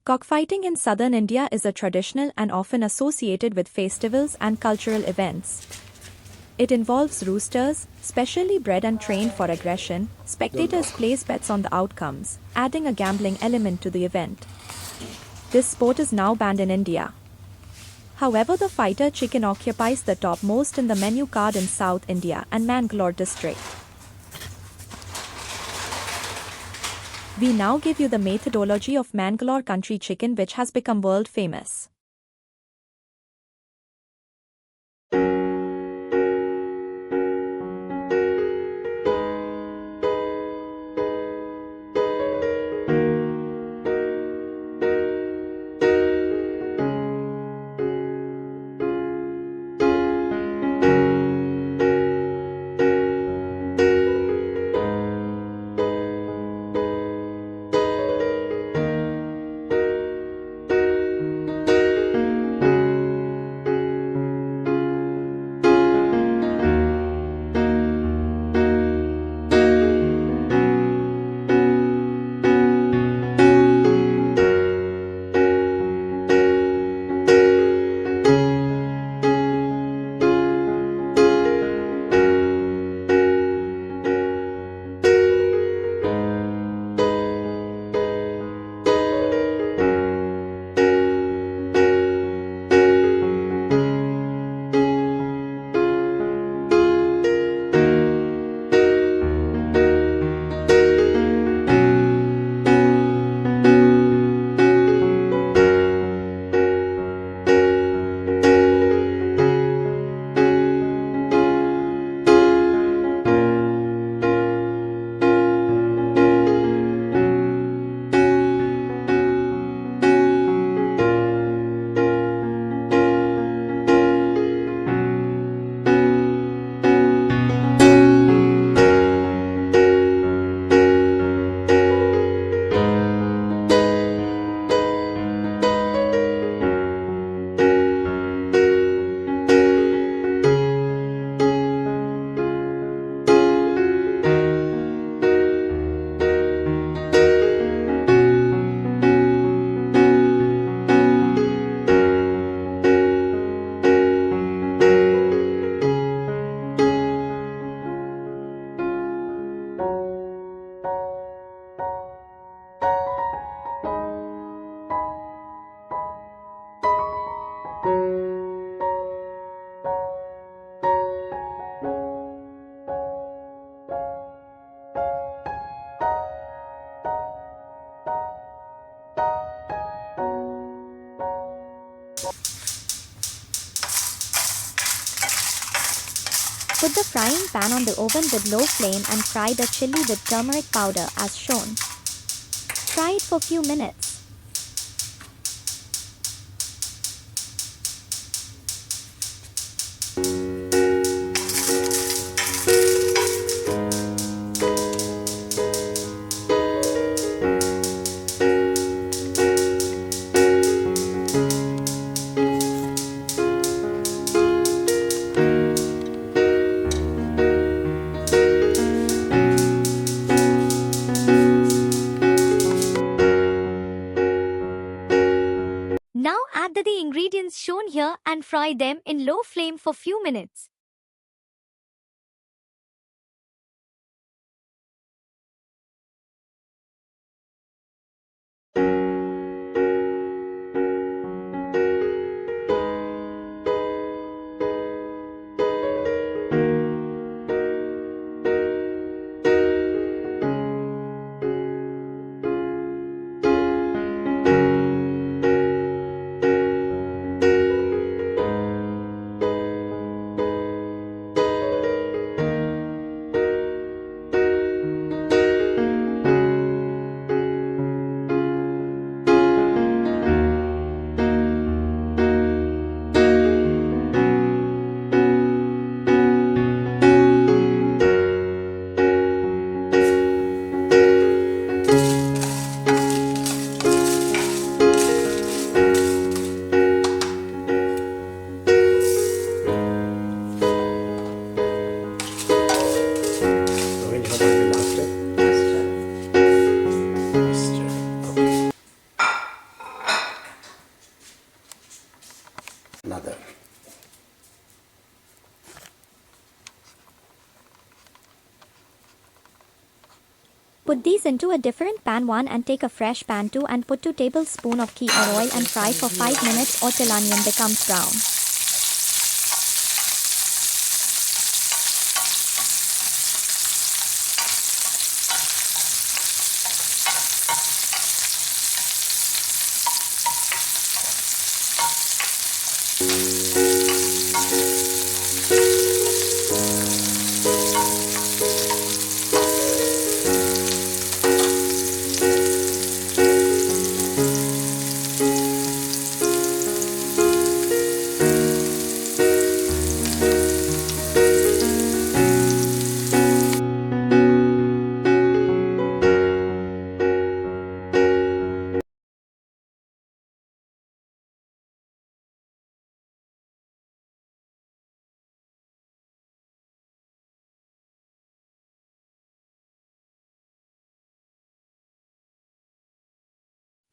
Cockfighting in southern India is a traditional and often associated with festivals and cultural events. It involves roosters, specially bred and trained for aggression. Spectators place bets on the outcomes, adding a gambling element to the event. This sport is now banned in India. However, the fighter chicken occupies the top most in the menu card in South India and Mangalore district. We now give you the methodology of Mangalore country chicken, which has become world famous. Put the frying pan on the oven with low flame and fry the chili with turmeric powder as shown. Fry it for few minutes. Now add the ingredients shown here and fry them in low flame for few minutes. Put these into a different pan 1 and take a fresh pan 2 and put 2 tablespoons of ghee or oil and fry for 5 minutes or till onion becomes brown.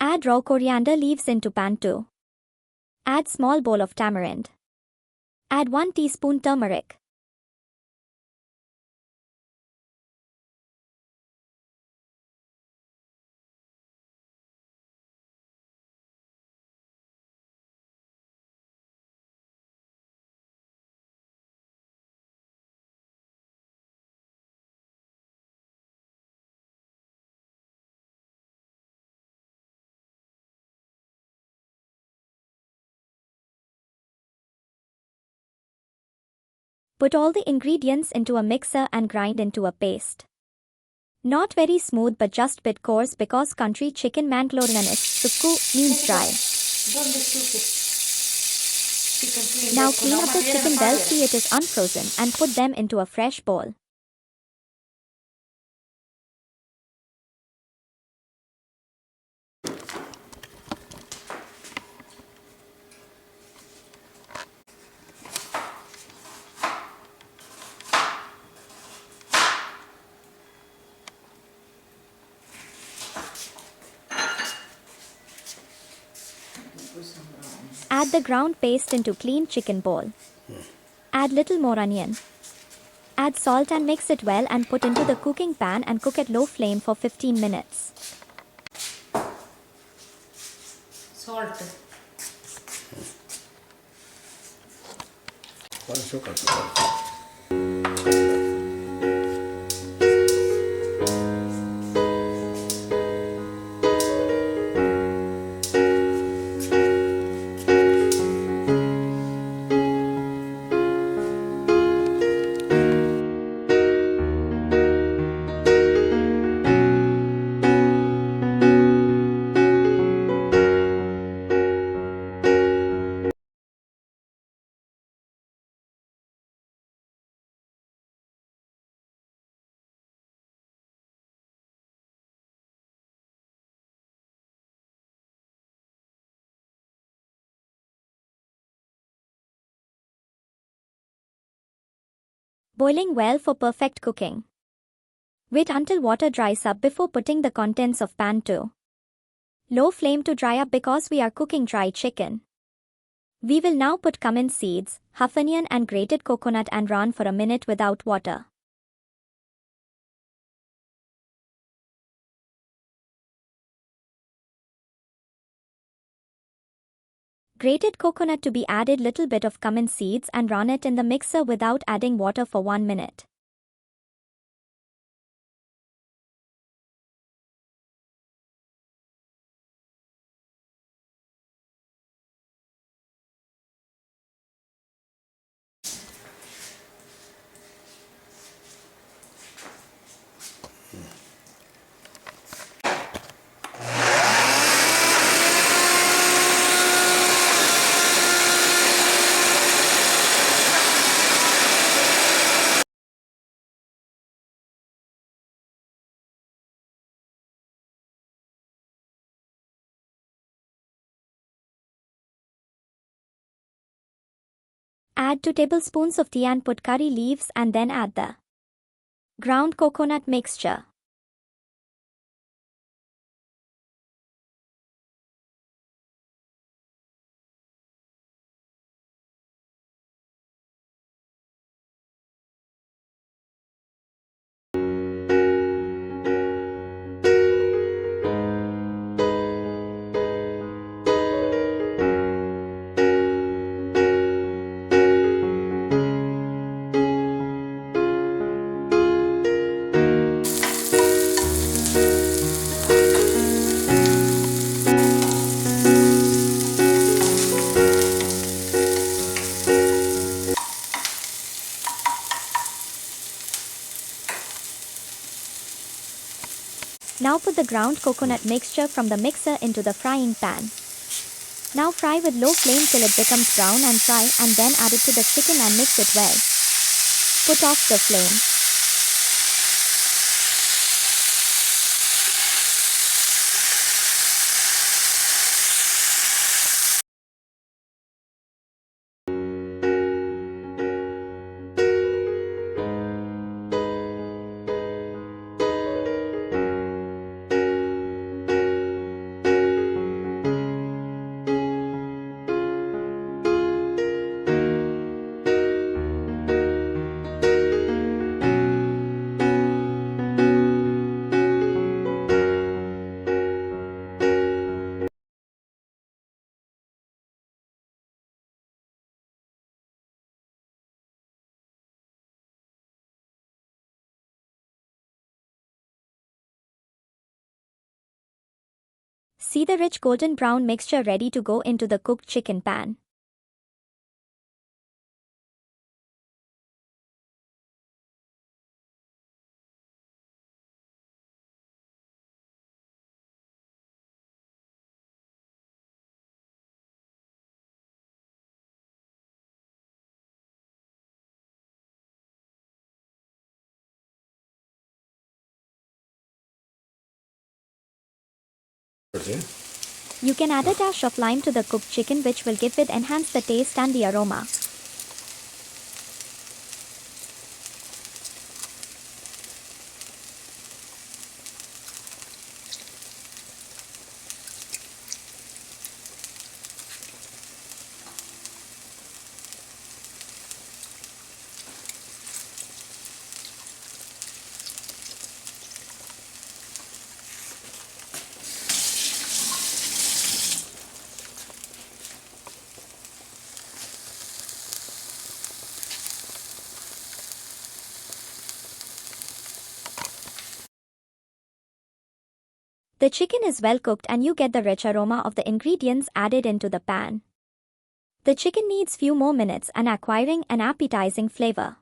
Add raw coriander leaves into pan 2. Add small bowl of tamarind. Add 1 teaspoon turmeric. Put all the ingredients into a mixer and grind into a paste. Not very smooth but just bit coarse because country chicken manglorian is sukku means dry. Now clean up the chicken well, see it is unfrozen, and put them into a fresh bowl. Add the ground paste into clean chicken bowl. Add little more onion. Add salt and mix it well and put into the cooking pan and cook at low flame for 15 minutes. Salt. Boiling well for perfect cooking. Wait until water dries up before putting the contents of pan 2. Low flame to dry up because we are cooking dry chicken. We will now put cumin seeds, half onion and grated coconut and run for a minute without water. Grated coconut to be added, little bit of cumin seeds and run it in the mixer without adding water for 1 minute. Add 2 tablespoons of tea and put curry leaves and then add the ground coconut mixture. Now put the ground coconut mixture from the mixer into the frying pan. Now fry with low flame till it becomes brown and dry, and then add it to the chicken and mix it well. Put off the flame. See the rich golden brown mixture ready to go into the cooked chicken pan. You can add a dash of lime to the cooked chicken, which will give it enhance the taste and the aroma. The chicken is well cooked and you get the rich aroma of the ingredients added into the pan. The chicken needs few more minutes and acquiring an appetizing flavor.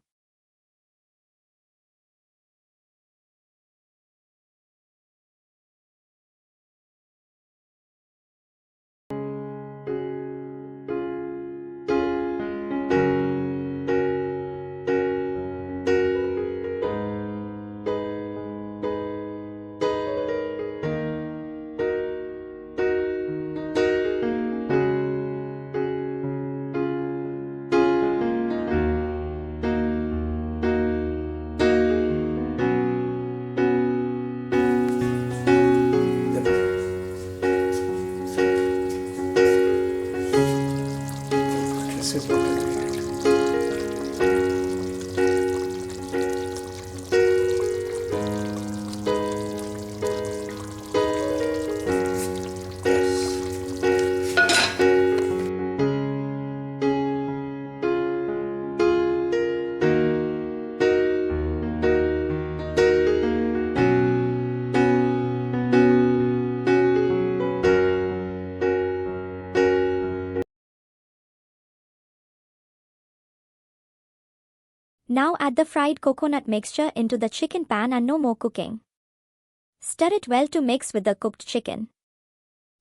This is what I needed. Yes. Now add the fried coconut mixture into the chicken pan and no more cooking. Stir it well to mix with the cooked chicken.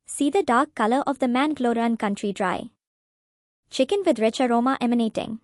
See the dark color of the Mangalorean country dry chicken with rich aroma emanating.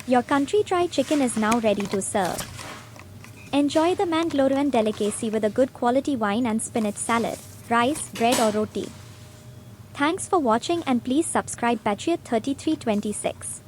Your country dry chicken is now ready to serve. Enjoy the Mangalorean delicacy with a good quality wine and spinach salad, rice, bread or roti. Thanks for watching and please subscribe Patriot 3326.